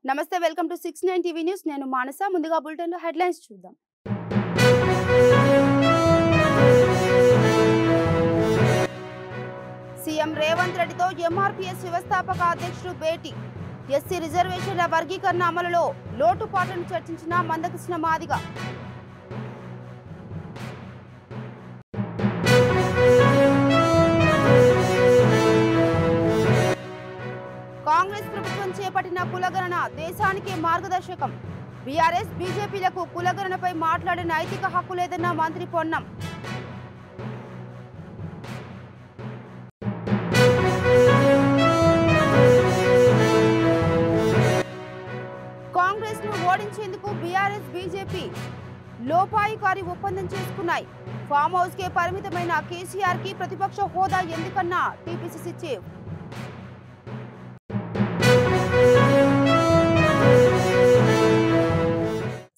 నమస్తే welcome to 69 TV news నేను మానస ముందుగా బులెటిన్ లో హెడ్లైన్స్ చూద్దాం సీఎం రేవంత్ రెడ్డితో ఎంఆర్పీఎస్ వ్యవస్థాపక అధ్యక్షుడు భేటీ ఎస్సీ రిజర్వేషన్ల వర్గీకరణ అమలులో లోటుపాట్లను చర్చించిన మందకృష్ణ మాదిగ కాంగ్రెస్ ప్రభుత్వం చేపట్టిన కులగణన దేశానికి మార్గదర్శకం బీఆర్ఎస్ బీజేపీలకు కులగణనపై మాట్లాడే నైతిక హక్కు లేదన్న మంత్రి పొన్నం కాంగ్రెస్ ను ఓడించేందుకు బీఆర్ఎస్ బీజేపీ లోపాయికారి ఒప్పందం చేసుకున్నాయి ఫామ్ హౌస్ కే పరిమితమైన కేసీఆర్ కి ప్రతిపక్ష హోదా ఎందుకన్నా టీపీసీసీ చీఫ్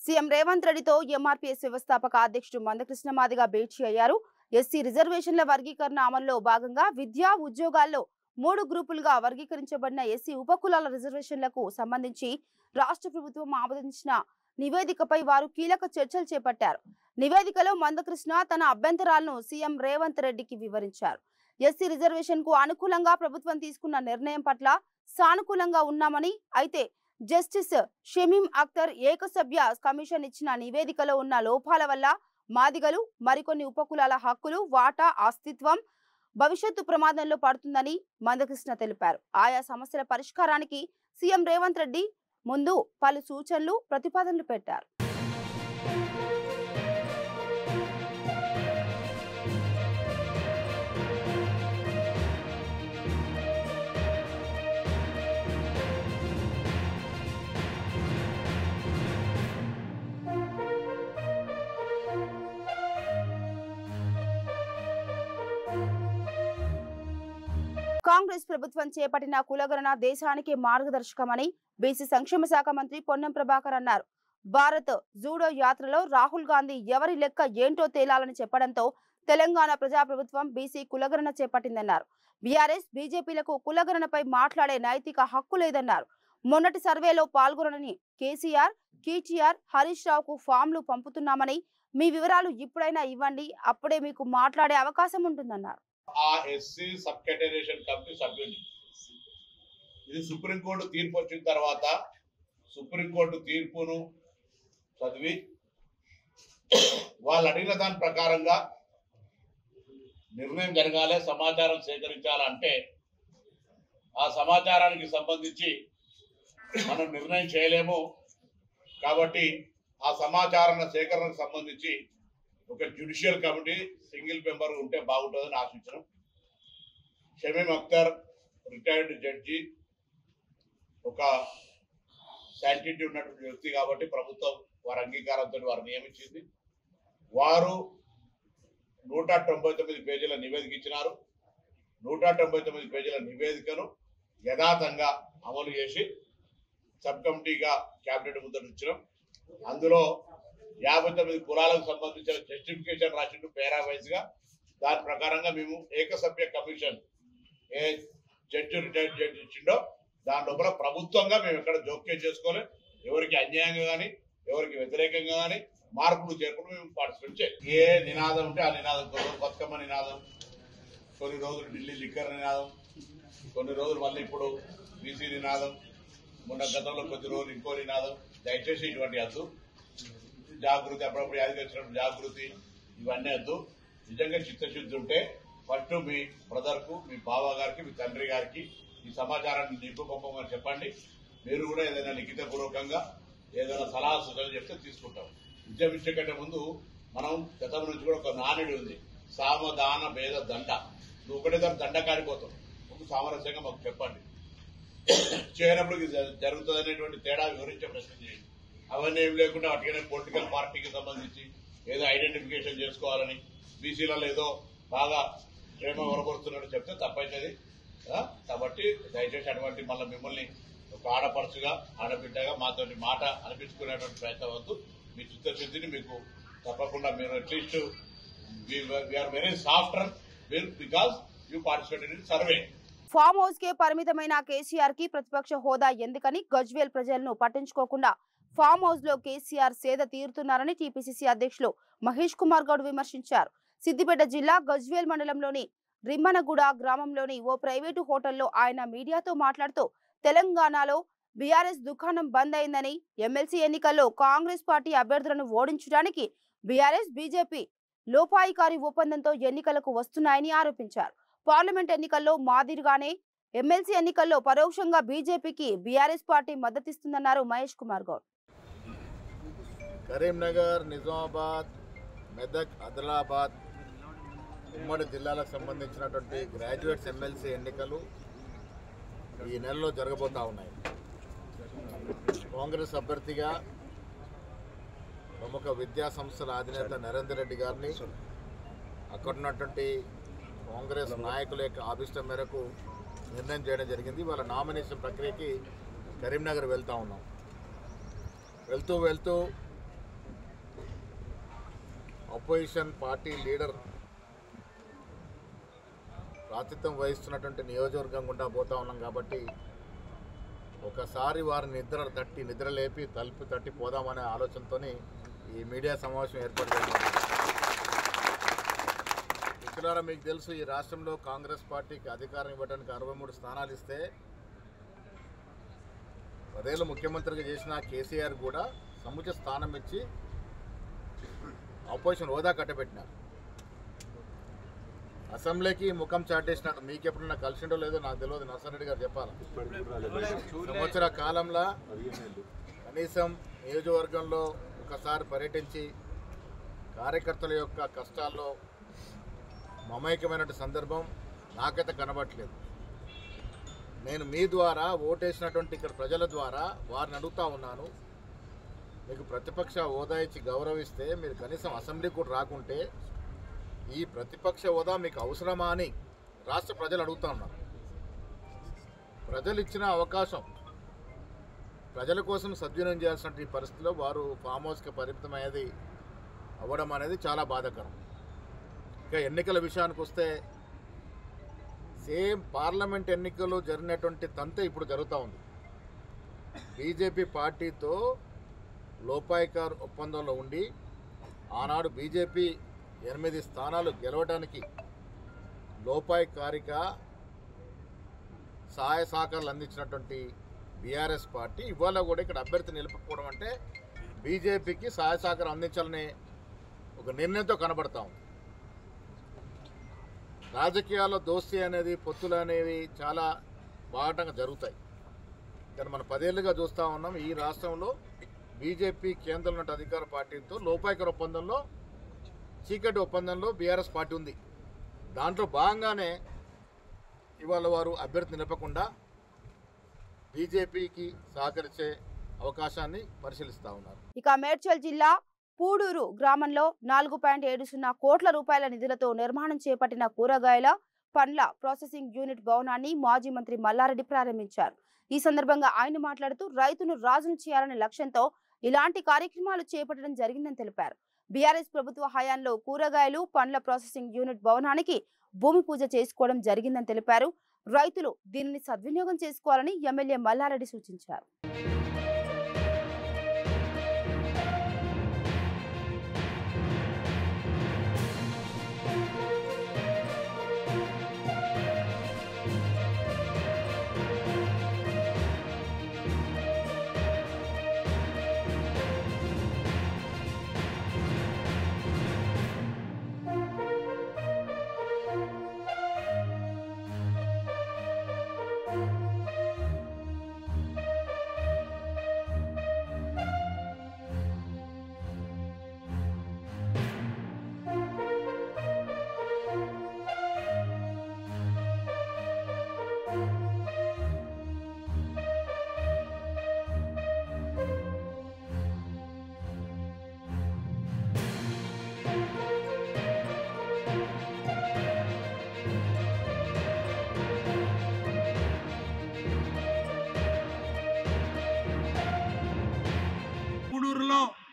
సీఎం రేవంత్ రెడ్డితో ఎంఆర్పీఎస్ వ్యవస్థాపక అధ్యక్షుడు మందకృష్ణ మాదిగ భేటీ అయ్యారు. ఎస్సీ రిజర్వేషన్ల వర్గీకరణ అమల్లో భాగంగా విద్యా ఉద్యోగాల్లో 3 గ్రూపులుగా వర్గీకరించబడిన ఎస్సీ ఉపకులాల రిజర్వేషన్లకు సంబంధించి రాష్ట్ర ప్రభుత్వం ఆమోదించిన నివేదికపై వారు కీలక చర్చలు చేపట్టారు. నివేదికలో మందకృష్ణ తన అభ్యంతరాలను సీఎం రేవంత్ రెడ్డికి వివరించారు. ఎస్సీ రిజర్వేషన్ కు అనుకూలంగా ప్రభుత్వం తీసుకున్న నిర్ణయం పట్ల సానుకూలంగా ఉన్నామని, అయితే జస్టిస్ షమీం అఖ్తర్ ఏకసభ్య కమిషన్ ఇచ్చిన నివేదికలో ఉన్న లోపాల వల్ల మాదిగలు మరికొన్ని ఉపకులాల హక్కులు వాటా అస్తిత్వం భవిష్యత్తు ప్రమాదంలో పడుతుందని మందకృష్ణ తెలిపారు. ఆయా సమస్యల పరిష్కారానికి సీఎం రేవంత్ రెడ్డి ముందు పలు సూచనలు ప్రతిపాదనలు పెట్టారు. కాంగ్రెస్ ప్రభుత్వం చేపట్టిన కులగణన దేశానికి మార్గదర్శకమని బీసీ సంక్షేమ శాఖ మంత్రి పొన్నం ప్రభాకర్ అన్నారు. భారత్ జూడో యాత్రలో రాహుల్ గాంధీ ఎవరి లెక్క ఏంటో తేలాలని చెప్పడంతో తెలంగాణ ప్రజాప్రభుత్వం బీసీ కులగణన చేపట్టిందన్నారు. బీఆర్ఎస్ బీజేపీలకు కులగణనపై మాట్లాడే నైతిక హక్కు లేదన్నారు. మొన్నటి సర్వేలో పాల్గొనని కేసీఆర్, కేటీఆర్, హరీష్ రావుకు ఫామ్లు పంపుతున్నామని మీ వివరాలు ఇప్పుడైనా ఇవ్వండి, అప్పుడే మీకు మాట్లాడే అవకాశం ఉంటుందన్నారు. ఆ ఎస్సీ సబ్ కేటగరైజేషన్ కమిటీ సభ్యుని ఇది సుప్రీంకోర్టు తీర్పు వచ్చిన తర్వాత సుప్రీంకోర్టు తీర్పును చదివి వాళ్ళు అడిగిన దాని ప్రకారంగా నిర్ణయం జరగాలి, సమాచారం సేకరించాలంటే ఆ సమాచారానికి సంబంధించి మనం నిర్ణయం చేయలేము. కాబట్టి ఆ సమాచార సేకరణకు సంబంధించి ఒక జ్యుడిషియల్ కమిటీ సింగిల్ మెంబర్ ఉంటే బాగుంటుందని ఆశించడం. షమీం అఖ్తర్ రిటైర్డ్ జడ్జి, ఒక శాంటిటీ ఉన్నటువంటి వ్యక్తి కాబట్టి ప్రభుత్వం వారి అంగీకారంతో వారు నియమించింది. వారు 199 పేజీల నివేదిక ఇచ్చినారు. 199 పేజీల నివేదికను యథాతంగా అమలు చేసి సబ్ కమిటీగా క్యాబినెట్ ముందు ఉంచడం. అందులో 59 కులాలకు సంబంధించిన జస్టిఫికేషన్ రాసిండు పేరా వైజ్ గా. దాని ప్రకారంగా మేము ఏకసభ్య కమిషన్ ఏ జడ్జి రిటైర్డ్ జడ్జి ఇచ్చిండో దాని లోపల ప్రభుత్వంగా మేము ఎక్కడ జోక్యం చేసుకోవాలి, ఎవరికి అన్యాయంగా కానీ ఎవరికి వ్యతిరేకంగా కానీ మార్పులు చేర్పులు మేము పార్టిసిపేట్ చేయాలి. ఏ నినాదం ఉంటే ఆ నినాదం, బతుకమ్మ నినాదం, కొన్ని రోజులు ఢిల్లీ లిక్కర్ నినాదం, కొన్ని రోజులు మళ్ళీ ఇప్పుడు బీసీ నినాదం, మొన్న గతంలో కొద్ది రోజులు ఇంకో నినాదం. దయచేసి ఇటువంటి వద్దు. జాగృతి అప్పుడప్పుడు యాదికి వచ్చినప్పుడు జాగృతి ఇవన్నీ వద్దు. నిజంగా చిత్తశుద్ధి ఉంటే ఫస్ట్ మీ బ్రదర్కు, మీ బావ గారికి, మీ తండ్రి గారికి ఈ సమాచారాన్ని నింపుకోమని చెప్పండి. మీరు కూడా ఏదైనా లిఖితపూర్వకంగా ఏదైనా సలహా సూచనలు చెప్తే తీసుకుంటాం. ఉద్యమించే కంటే ముందు మనం గతం నుంచి కూడా ఒక నానుడి ఉంది, సామధాన భేద దండ. నువ్వు ఒకటే దాని దండ కాడిపోతాం, ముందు సామరస్యంగా మాకు చెప్పండి. చేయనప్పుడు జరుగుతుంది అనేటువంటి తేడా వివరించే ప్రశ్న చేయండి. అవన్నీ ఏం లేకుండా అటుకనే పొలిటికల్ పార్టీకి సంబంధించి ఏదో ఐడెంటిఫికేషన్ చేసుకోవాలని బీసీలలో ఏదో బాగా ప్రేమ వరపరుస్తున్నట్టు చెప్తే తప్పైతుంది. కాబట్టి దయచేసి అటువంటి మళ్ళీ మిమ్మల్ని ఒక ఆడపడుచుగా ఆడబిడ్డగా మాతోటి మాట అనిపించుకునేటువంటి ప్రయత్నం వద్దు. మీ చిత్తశుద్ధిని మీకు తప్పకుండా మీరు at least we are very softer because you participated in survey. Farm house కే పరిమితమైన కేసీఆర్ కి ప్రతిపక్ష హోదా ఎందుకని గజ్వేల్ ప్రజలను పట్టించుకోకుండా ఫామ్ హౌస్ లో కేసీఆర్ సేద తీరుతున్నారని టీపీసీసీ అధ్యక్షులు మహేష్ కుమార్ గౌడ్ విమర్శించారు. సిద్దిపేట జిల్లా గజ్వేల్ మండలంలోని రిమ్మనగూడ గ్రామంలోని ఓ ప్రైవేటు హోటల్లో ఆయన మీడియాతో మాట్లాడుతూ తెలంగాణలో బీఆర్ఎస్ దుకాణం బంద్ అయిందని, ఎమ్మెల్సీ ఎన్నికల్లో కాంగ్రెస్ పార్టీ అభ్యర్థులను ఓడించడానికి బీఆర్ఎస్ బీజేపీ లోపాయికారి ఒప్పందంతో ఎన్నికలకు వస్తున్నాయని ఆరోపించారు. పార్లమెంట్ ఎన్నికల్లో మాదిరిగానే ఎమ్మెల్సీ ఎన్నికల్లో పరోక్షంగా బీజేపీకి బీఆర్ఎస్ పార్టీ మద్దతిస్తుందన్నారు మహేష్ కుమార్ గౌడ్. కరీంనగర్, నిజామాబాద్, మెదక్, ఆదిలాబాద్ ఉమ్మడి జిల్లాలకు సంబంధించినటువంటి గ్రాడ్యుయేట్స్ ఎమ్మెల్సీ ఎన్నికలు ఈ నెలలో జరగబోతూ ఉన్నాయి. కాంగ్రెస్ అభ్యర్థిగా ప్రముఖ విద్యా సంస్థల అధినేత నరేందర్ రెడ్డి గారిని అక్కడ ఉన్నటువంటి కాంగ్రెస్ నాయకుల యొక్క ఆభిష్టం మేరకు నిర్ణయం చేయడం జరిగింది. వాళ్ళ నామినేషన్ ప్రక్రియకి కరీంనగర్ వెళ్తూ ఉన్నాం. వెళ్తూ అపోజిషన్ పార్టీ లీడర్ ప్రాతినిధ్యం వహిస్తున్నటువంటి నియోజకవర్గం గుండా పోతా ఉన్నాం కాబట్టి ఒకసారి వారి నిద్ర లేపి తలుపు తట్టి పోదామనే ఆలోచనతో ఈ మీడియా సమావేశం ఏర్పాటు చేసింది. మిత్రులారా, మీకు తెలుసు, ఈ రాష్ట్రంలో కాంగ్రెస్ పార్టీకి అధికారం ఇవ్వడానికి 63 స్థానాలు ఇస్తే 10 ఏళ్ళు ముఖ్యమంత్రిగా చేసిన కేసీఆర్ కూడా సముచిత స్థానం ఇచ్చి ఆపోజిషన్ హోదా కట్టబెట్టినారు. అసెంబ్లీకి ముఖం చాటేసినారు. మీకు ఎప్పుడన్నా కలిసిండో లేదో నాకు తెలియదు, నర్సరెడ్డి గారు చెప్పాలి. సంవత్సర కాలంలో కనీసం నియోజకవర్గంలో ఒకసారి పర్యటించి కార్యకర్తల యొక్క కష్టాల్లో మమైకమైనటువంటి సందర్భం నాకైతే కనబడట్లేదు. నేను మీ ద్వారా ఓటేసినటువంటి ఇక్కడ ప్రజల ద్వారా వారిని అడుగుతూ ఉన్నాను, మీకు ప్రతిపక్ష హోదా ఇచ్చి గౌరవిస్తే మీరు కనీసం అసెంబ్లీకి కూడా రాకుంటే ఈ ప్రతిపక్ష హోదా మీకు అవసరమా అని రాష్ట్ర ప్రజలు అడుగుతూ ఉన్నారు. ప్రజలు ఇచ్చిన అవకాశం ప్రజల కోసం సద్వినియోగం చేయాల్సిన ఈ పరిస్థితిలో వారు ఫామ్ హౌస్కి పరిమితమయ్యేది అవ్వడం అనేది చాలా బాధాకరం. ఇంకా ఎన్నికల విషయానికి వస్తే సేమ్ పార్లమెంట్ ఎన్నికలు జరిగినటువంటి తంతే ఇప్పుడు జరుగుతూ ఉంది. బీజేపీ పార్టీతో లోపాయికార్ ఒప్పందంలో ఉండి ఆనాడు బీజేపీ 8 స్థానాలు గెలవడానికి లోపాయికారిగా సహాయ సహకారాలు అందించినటువంటి బీఆర్ఎస్ పార్టీ ఇవాళ కూడా ఇక్కడ అభ్యర్థి నిలుపుకోవడం అంటే బీజేపీకి సహాయ సహకారం అందించాలనే ఒక నిర్ణయంతో కనబడతా ఉంది. రాజకీయాల్లో దోస్తీ అనేది, పొత్తులు అనేవి చాలా బాటంగా జరుగుతాయి. కానీ మనం 10 ఏళ్ళుగా చూస్తూ ఉన్నాం. ఈ రాష్ట్రంలో బీజేపీ కేంద్రంలో ఉన్న అధికార పార్టీతో లోపాయికార ఒప్పందంలో, చీకటి ఒప్పందంలో బీఆర్ఎస్ పార్టీ ఉంది. దాంట్లో భాగంగానే ఇవాళ వారు అభ్యర్థి నిలపకుండా బీజేపీకి సహకరించే అవకాశాన్ని పరిశీలిస్తూ ఉన్నారు. ఇక మేడ్చల్ జిల్లా పూడూరు గ్రామంలో 4.70 కోట్ల రూపాయల నిధులతో నిర్మాణం చేపట్టిన కూరగాయల పండ్ల ప్రాసెసింగ్ యూనిట్ భవనాన్ని మాజీ మంత్రి మల్లారెడ్డి ప్రారంభించారు. ఈ సందర్భంగా ఆయన మాట్లాడుతూ రైతును రాజును చేయాలనే లక్ష్యంతో ఇలాంటి కార్యక్రమాలు చేపట్టడం జరిగిందని తెలిపారు. బీఆర్ఎస్ ప్రభుత్వ హయాంలో కూరగాయలు పండ్ల ప్రాసెసింగ్ యూనిట్ భవనానికి భూమి పూజ చేసుకోవడం జరిగిందని తెలిపారు. రైతులు దీనిని సద్వినియోగం చేసుకోవాలని ఎమ్మెల్యే మల్లారెడ్డి సూచించారు.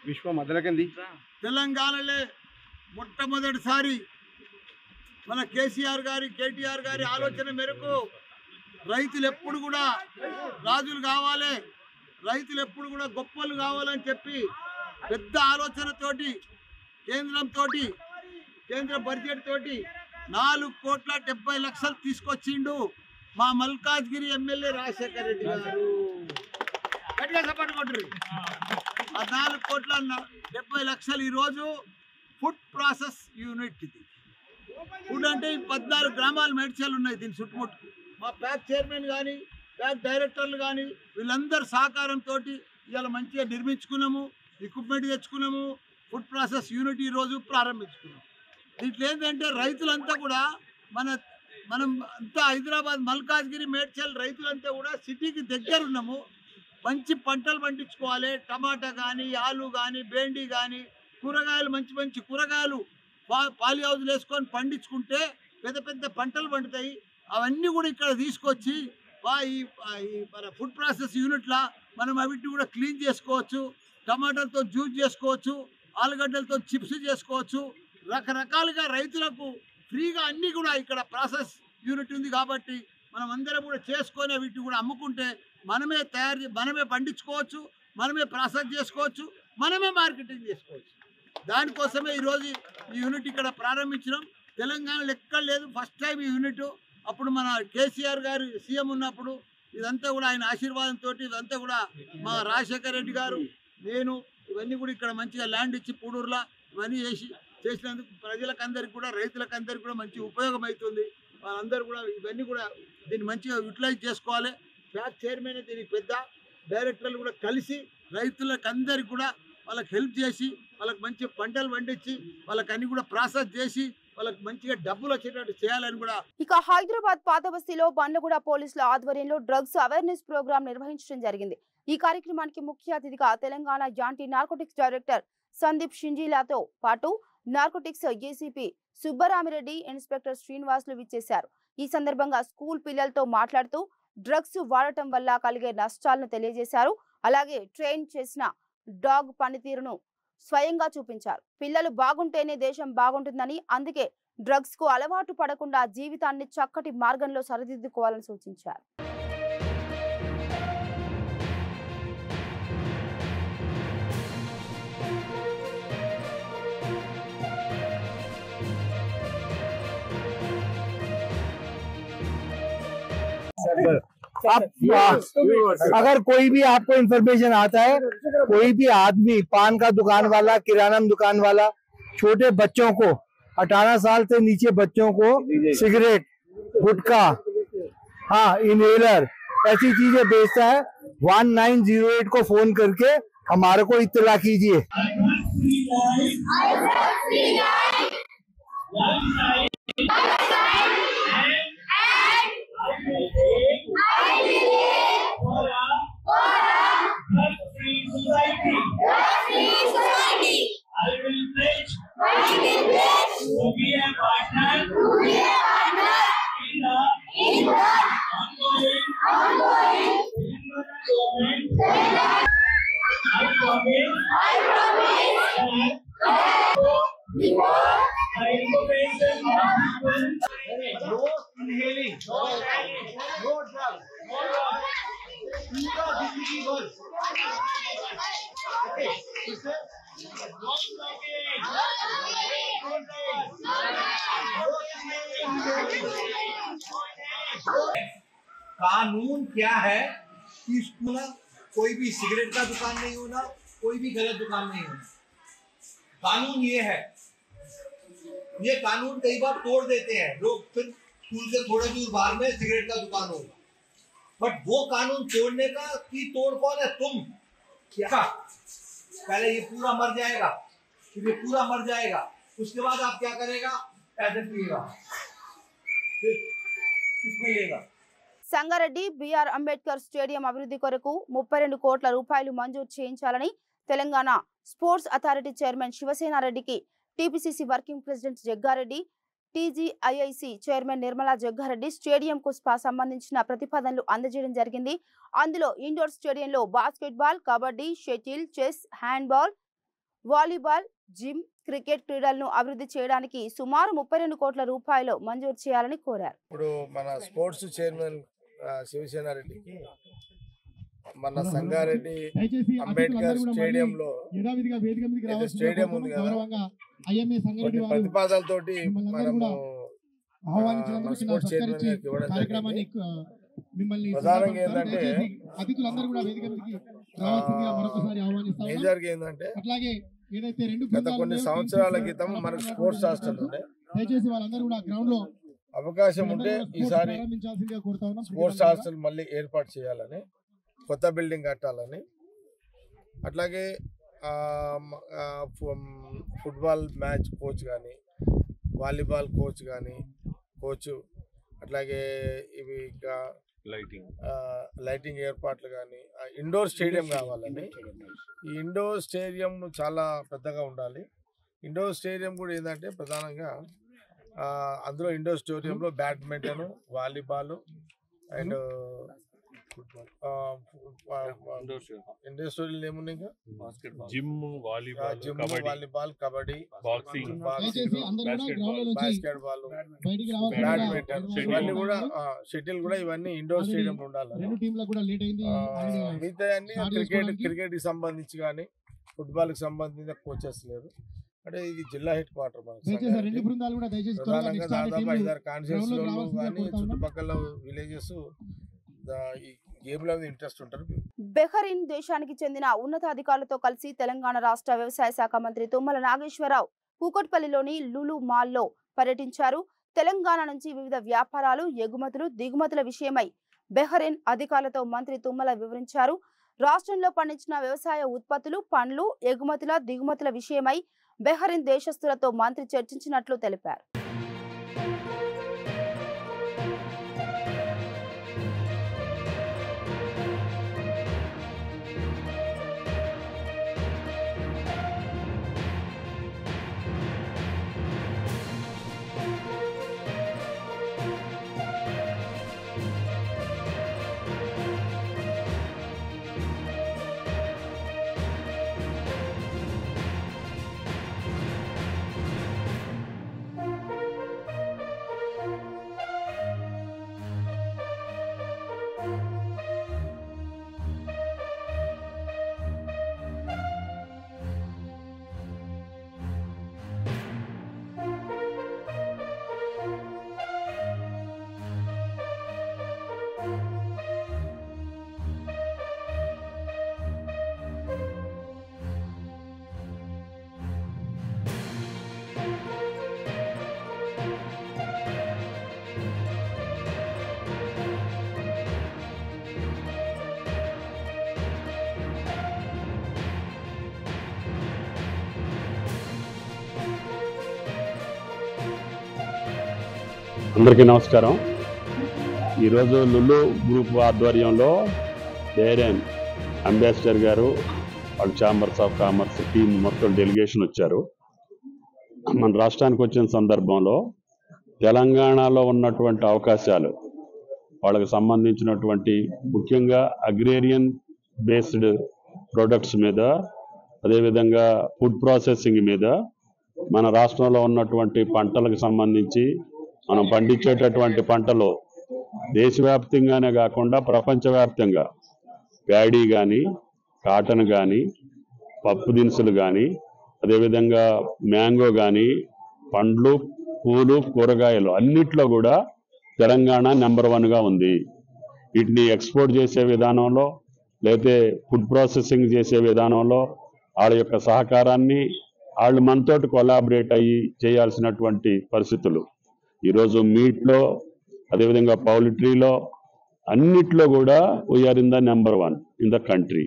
విశ్వ మొదలకింది. తెలంగాణలో మొట్టమొదటిసారి మన కేటీఆర్ గారి ఆలోచన మేరకు రైతులు ఎప్పుడు కూడా రాజులు కావాలి, రైతులు ఎప్పుడు కూడా గొప్పలు కావాలని చెప్పి పెద్ద ఆలోచనతోటి కేంద్ర బడ్జెట్ తోటి 4,70,00,000 తీసుకొచ్చిండు మా మల్కాజ్గిరి ఎమ్మెల్యే రాజశేఖర్ రెడ్డి గారు. గట్టిగా సపోర్ట్ కొట్టరు. ఆ 4,70,00,000 ఈరోజు ఫుడ్ ప్రాసెస్ యూనిట్. ఇది ఫుడ్ అంటే 14 గ్రామాలు మేడ్చలు ఉన్నాయి దీని చుట్టుముట్టు. మా ప్యాక్ చైర్మన్ కానీ ప్యాక్ డైరెక్టర్లు కానీ వీళ్ళందరూ సహకారంతో ఇవాళ మంచిగా నిర్మించుకున్నాము, ఎక్విప్మెంట్ తెచ్చుకున్నాము, ఫుడ్ ప్రాసెస్ యూనిట్ ఈరోజు ప్రారంభించుకున్నాం. దీంట్లో ఏంటంటే రైతులంతా కూడా మనం అంతా హైదరాబాద్ మల్కాజ్గిరి మేడ్చల్ రైతులంతా కూడా సిటీకి దగ్గర ఉన్నాము. మంచి పంటలు పండించుకోవాలి. టమాటా కానీ, ఆలు కానీ, బెండి కానీ, కూరగాయలు మంచి కూరగాయలు పాలి హౌజులు వేసుకొని పండించుకుంటే పెద్ద పెద్ద పంటలు పండుతాయి. అవన్నీ కూడా ఇక్కడ తీసుకొచ్చి మన ఫుడ్ ప్రాసెస్ యూనిట్లా మనం అవిటి కూడా క్లీన్ చేసుకోవచ్చు. టమాటాలతో జ్యూస్ చేసుకోవచ్చు, ఆలుగడ్డలతో చిప్స్ చేసుకోవచ్చు. రకరకాలుగా రైతులకు ఫ్రీగా అన్నీ కూడా ఇక్కడ ప్రాసెస్ యూనిట్ ఉంది కాబట్టి మనం అందరం కూడా చేసుకొని వీటిని కూడా అమ్ముకుంటే మనమే పండించుకోవచ్చు, మనమే ప్రాసెస్ చేసుకోవచ్చు, మనమే మార్కెటింగ్ చేసుకోవచ్చు. దానికోసమే ఈరోజు ఈ యూనిట్ ఇక్కడ ప్రారంభించడం. తెలంగాణలో ఎక్కడ లేదు, ఫస్ట్ టైం ఈ యూనిట్. అప్పుడు మన కేసీఆర్ గారు సీఎం ఉన్నప్పుడు ఇదంతా కూడా ఆయన ఆశీర్వాదంతో ఇదంతా కూడా మా రాజశేఖర్ రెడ్డి గారు, నేను ఇవన్నీ కూడా ఇక్కడ మంచిగా ల్యాండ్ ఇచ్చి పూడూరులో ఇవన్నీ చేసినందుకు ప్రజలకందరికి కూడా రైతులకందరికి కూడా మంచి ఉపయోగం అవుతుంది. వాళ్ళందరూ కూడా ఇవన్నీ కూడా దీన్ని మంచిగా యూటిలైజ్ చేసుకోవాలి. ప్యాక్ చైర్మన్ దీనికి పెద్ద డైరెక్టర్లు కూడా కలిసి రైతులకు అందరికి కూడా వాళ్ళకి హెల్ప్ చేసి వాళ్ళకి మంచి పంటలు పండించి వాళ్ళకి అన్ని కూడా ప్రాసెస్ చేసి వాళ్ళకి మంచిగా డబ్బులు వచ్చేటట్టు చేయాలని కూడా. ఇక హైదరాబాద్ పాత బస్తీలో బండ్లగూడ పోలీసుల ఆధ్వర్యంలో డ్రగ్స్ అవేర్నెస్ ప్రోగ్రాం నిర్వహించడం జరిగింది. ఈ కార్యక్రమానికి ముఖ్య అతిథిగా Telangana anti narcotics director Sandeep షింజీలాతో పాటు narcotics ACP Subbarami Reddy, inspector Srinivasulu విచ్చేశారు. ఈ సందర్భంగా స్కూల్ పిల్లలతో మాట్లాడుతూ డ్రగ్స్ వాడటం వల్ల కలిగే నష్టాలను తెలియజేశారు. అలాగే ట్రైన్ చేసిన డాగ్ పనితీరును స్వయంగా చూపించారు. పిల్లలు బాగుంటేనే దేశం బాగుంటుందని, అందుకే డ్రగ్స్ కు అలవాటు పడకుండా జీవితాన్ని చక్కటి మార్గంలో సరిదిద్దుకోవాలని సూచించారు. अगर कोई भी आपको इन्फॉर्मेशन आता है, कोई भी आदमी, पान का दुकान वाला, किराना दुकान वाला, छोटे बच्चों को 18 साल से नीचे बच्चों को सिगरेट, गुटखा, हाँ इनहेलर, ऐसी चीजें बेचता है, 1908 को फोन करके हमारे को इत्तला कीजिए। कानून क्या है कि स्कूल कोई भी सिगरेट का दुकान नहीं होना, कोई भी गलत दुकान नहीं होना। कानून ये है। ये कानून कई बार तोड़ देते हैं लोग, फिर स्कूल से थोड़ा दूर बाहर में सिगरेट का दुकान होगा, बट वो कानून तोड़ने का की तोड़ कौन है? तुम। क्या पहले ये पूरा मर जाएगा, फिर ये पूरा मर जाएगा, उसके बाद आप क्या करेगा? ऐसे पिएगा, फिर किसमें लेगा? సంగారెడ్డి బిఆర్ అంబేద్కర్ స్టేడియం అభివృద్ధి కొరకు 32 కోట్ల రూపాయలు మంజూరు చేయించాలని తెలంగాణ స్పోర్ట్స్ అథారిటీ చైర్మన్ శివసేనారెడ్డికి TPCC working president Jagga Reddy, TGIIC chairman Nirmala Jagga Reddy స్టేడియంకు సంబంధించిన ప్రతిపాదనలు అందజేయడం జరిగింది. అందులో ఇండోర్ స్టేడియంలో basketball, kabaddi, shuttle, chess, handball, volleyball, gym, cricket క్రీడలను అభివృద్ధి చేయడానికి సుమారు 32 కోట్ల రూపాయలు మంజూరు చేయాలని కోరారు. ఇప్పుడు మన స్పోర్ట్స్ చైర్మన్ శివసేన రెడ్డికి మన సంగారెడ్డి అంబేద్కర్ స్టేడియంలో స్టేడియం ఉంది కదా, కొన్ని ప్రతిపాదనలతోటి మనము స్పోర్ట్స్ చైర్మన్ గారికి ఇవ్వడం జరిగింది. ప్రధానంగా ఏంటంటే మేజర్గా ఏంటంటే గత కొన్ని సంవత్సరాల క్రితం మనకు స్పోర్ట్స్ హాస్టల్ ఉండే, అవకాశం ఉంటే ఈసారి స్పోర్ట్స్ హాస్టల్ మళ్ళీ ఏర్పాటు చేయాలని, కొత్త బిల్డింగ్ కట్టాలని, అట్లాగే ఫుట్బాల్ మ్యాచ్ కోచ్ కానీ, వాలీబాల్ కోచ్ కానీ, అట్లాగే ఇవి ఇంకా లైటింగ్ ఏర్పాట్లు కానీ, ఇండోర్ స్టేడియం కావాలని. ఈ ఇండోర్ స్టేడియం చాలా పెద్దగా ఉండాలి. ఇండోర్ స్టేడియం కూడా ఏంటంటే ప్రధానంగా అందులో ఇండోర్ స్టేడియంలో badminton, volleyball and indoor stadium ఏమున్నాయి ఇంకా gym, volleyball, kabaddi, basketball, badminton, ఇవన్నీ కూడా షటిల్ కూడా ఇవన్నీ ఇండోర్ స్టేడియం ఉండాలి. మిగతా అన్ని క్రికెట్ కి సంబంధించి కానీ, ఫుట్బాల్ కి సంబంధించిన కోచెస్ లేరు. అంటే ఇది జిల్లా హెడ్ క్వార్టర్ ప్రధానంగా దాదాపు 5-6 కాన్స్టిట్యూన్సీలలో కానీ చుట్టుపక్కల విలేజెస్ ఈ గేమ్ లో ఇంట్రెస్ట్ ఉంటారు. బెహరీన్ దేశానికి చెందిన ఉన్నతాధికారులతో కలిసి తెలంగాణ రాష్ట్ర వ్యవసాయ శాఖ మంత్రి తుమ్మల నాగేశ్వరరావు కూకట్పల్లిలోని లులు మాల్లో పర్యటించారు. తెలంగాణ నుంచి వివిధ వ్యాపారాలు, ఎగుమతులు, దిగుమతుల విషయమై బెహరీన్ అధికారులతో మంత్రి తుమ్మల వివరించారు. రాష్ట్రంలో పండించిన వ్యవసాయ ఉత్పత్తులు, పండ్లు, ఎగుమతుల, దిగుమతుల విషయమై బెహరీన్ దేశస్తులతో మంత్రి చర్చించినట్లు తెలిపారు. అందరికీ నమస్కారం. ఈరోజు లులు గ్రూప్ ఆధ్వర్యంలో బెహ్రెయిన్ అంబాసిడర్ గారు, వాళ్ళ ఛాంబర్స్ ఆఫ్ కామర్స్ టీం మొత్తం డెలిగేషన్ వచ్చారు. మన రాష్ట్రానికి వచ్చిన సందర్భంలో తెలంగాణలో ఉన్నటువంటి అవకాశాలు, వాళ్ళకి సంబంధించినటువంటి ముఖ్యంగా అగ్రేరియన్ బేస్డ్ ప్రొడక్ట్స్ మీద, అదేవిధంగా ఫుడ్ ప్రాసెసింగ్ మీద, మన రాష్ట్రంలో ఉన్నటువంటి పంటలకు సంబంధించి మనం పండించేటటువంటి పంటలు దేశవ్యాప్తంగానే కాకుండా ప్రపంచవ్యాప్తంగా ప్యాడీ కానీ, కాటన్ కానీ, పప్పు దినుసులు కానీ, అదేవిధంగా మ్యాంగో కానీ, పండ్లు, పూలు, కూరగాయలు అన్నిట్లో కూడా తెలంగాణ నెంబర్ 1గా ఉంది. వీటిని ఎక్స్పోర్ట్ చేసే విధానంలో, లేకపోతే ఫుడ్ ప్రాసెసింగ్ చేసే విధానంలో వాళ్ళ యొక్క సహకారాన్ని వాళ్ళు మనతోటి కొలాబరేట్ అయ్యి చేయాల్సినటువంటి పరిస్థితులు ఈరోజు మీట్లో, అదేవిధంగా పౌల్ట్రీలో, అన్నిట్లో కూడా we are in the number 1 in the country.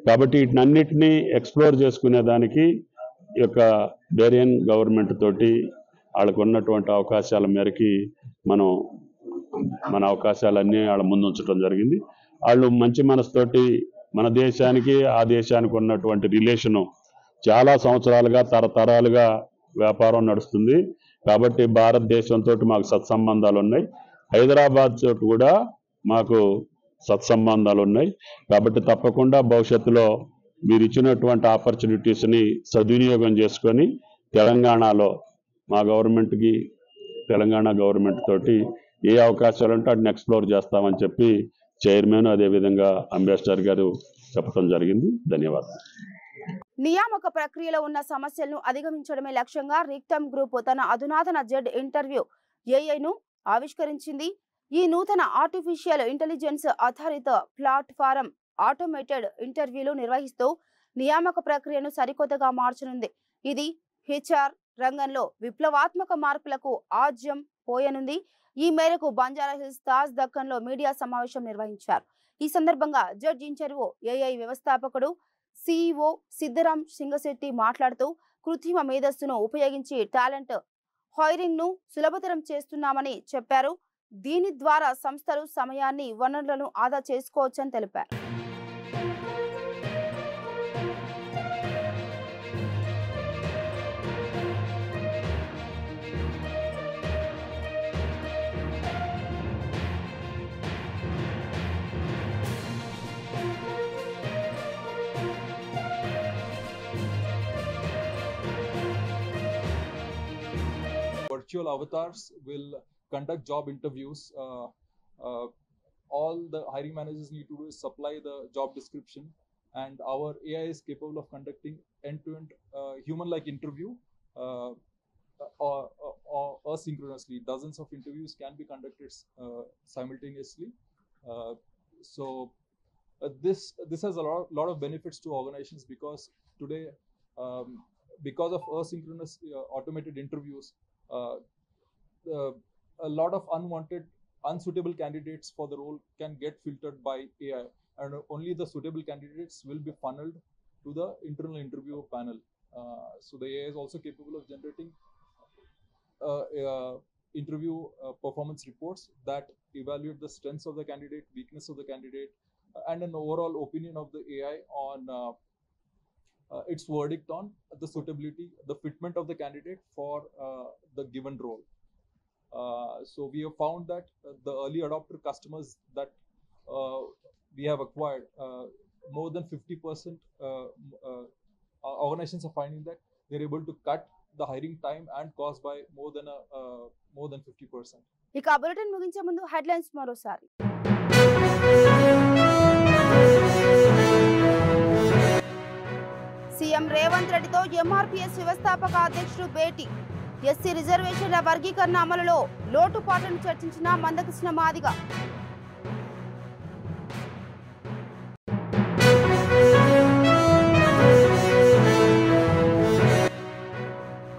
కాబట్టి వీటినన్నిటినీ ఎక్స్ప్లోర్ చేసుకునే దానికి ఈ యొక్క బెహ్రెయిన్ గవర్నమెంట్ తోటి వాళ్ళకు ఉన్నటువంటి అవకాశాల మేరకి మన అవకాశాలన్నీ వాళ్ళ ముందు ఉంచడం జరిగింది. వాళ్ళు మంచి మనసుతోటి మన దేశానికి, ఆ దేశానికి ఉన్నటువంటి రిలేషను చాలా సంవత్సరాలుగా, తరతరాలుగా వ్యాపారం నడుస్తుంది. కాబట్టి భారతదేశంతో మాకు సత్సంబంధాలు ఉన్నాయి. హైదరాబాద్ తోటి కూడా మాకు సత్సంబంధాలు ఉన్నాయి. కాబట్టి తప్పకుండా భవిష్యత్తులో మీరు ఇచ్చినటువంటి ఆపర్చునిటీస్ని సద్వినియోగం చేసుకొని తెలంగాణలో మా గవర్నమెంట్కి, తెలంగాణ గవర్నమెంట్ తోటి ఏ అవకాశాలు ఉంటే వాటిని ఎక్స్ప్లోర్ చేస్తామని చెప్పి చైర్మన్ అదేవిధంగా అంబాసిడర్ గారు చెప్పడం జరిగింది. ధన్యవాదాలు. నియామక ప్రక్రియలో ఉన్న సమస్యలను అధిగమించడమే లక్ష్యంగా రిక్టమ్ గ్రూప్ తన అధునాతన జెడ్ ఇంటర్వ్యూ ఏఐను ఆవిష్కరించింది. ఈ నూతన ఆర్టిఫిషియల్ ఇంటెలిజెన్స్ ఆధారిత ప్లాట్ఫారం ఆటోమేటెడ్ ఇంటర్వ్యూలు నిర్వహిస్తూ నియామక ప్రక్రియను సరికొత్తగా మార్చనుంది. ఇది హెచ్ఆర్ రంగంలో విప్లవాత్మక మార్పులకు ఆజ్యం పోయనుంది. ఈ మేరకు బంజారాహిల్స్ తాజ్ దక్కన్లో మీడియా సమావేశం నిర్వహించారు. ఈ సందర్భంగా జడ్జ్ ఇంటర్వ్యూ ఏఐ వ్యవస్థాపకుడు CEO సిద్ధరాం సింగశెట్టి మాట్లాడుతూ కృత్రిమ మేధస్సును ఉపయోగించి టాలెంట్ హైరింగ్ ను సులభతరం చేస్తున్నామని చెప్పారు. దీని ద్వారా సంస్థలు సమయాన్ని వనరులను ఆదా చేసుకోవచ్చని తెలిపారు. Virtual avatars will conduct job interviews. All the hiring managers need to do is supply the job description, and our AI is capable of conducting end-to-end human-like interview or asynchronously. Dozens of interviews can be conducted simultaneously. This has a lot of benefits to organizations, because today, because of asynchronous automated interviews, a lot of unsuitable candidates for the role can get filtered by AI, and only the suitable candidates will be funneled to the internal interview panel. So the AI is also capable of generating interview performance reports that evaluate the strengths of the candidate, weakness of the candidate, and an overall opinion of the AI on its verdict on the suitability, the fitment of the candidate for the given role. So we have found that the early adopter customers that we have acquired, more than 50% organizations are finding that they're able to cut the hiring time and cost by more than 50%. ఇక bulletin ముగించే ముందు headlines మరోసారి. CM Revanth రెడ్డితో MRPS వ్యవస్థాపక అధ్యక్షుడు భేటీ. SC రిజర్వేషన్ల వర్గీకరణ అమలులో లోటుపాట్లను చర్చించిన మందకృష్ణ మాదిగ.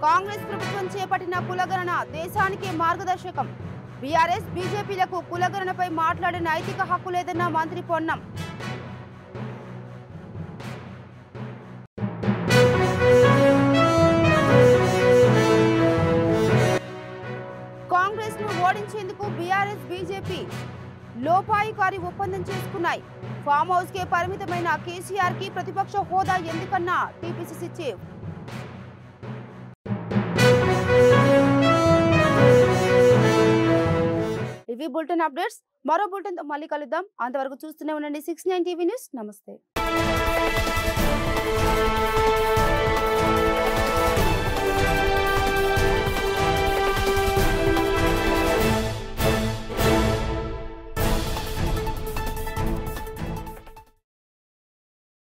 కాంగ్రెస్ ప్రభుత్వం చేపట్టిన కులగణన దేశానికే మార్గదర్శకం. బీఆర్ఎస్ బీజేపీలకు కులగణనపై మాట్లాడే నైతిక హక్కు లేదన్న మంత్రి పొన్నం. కాంగ్రెస్ ను ఓడించేందుకు బీఆర్ఎస్ బీజేపీ లోపాయికారి ఒప్పందం చేసుకున్నాయి. ఫామ్ హౌస్ కే పరిమితమైన కేసీఆర్ కి ప్రతిపక్ష హోదా ఎందుకన్నా టీపీసీసీ చీఫ్. ఇవి బులెటిన్ అప్డేట్స్. మరో బులెటిన్ తో మళ్ళీ కలుద్దాం. అంతవరకు చూస్తూనే ఉండండి 69 టీవీ న్యూస్. నమస్తే.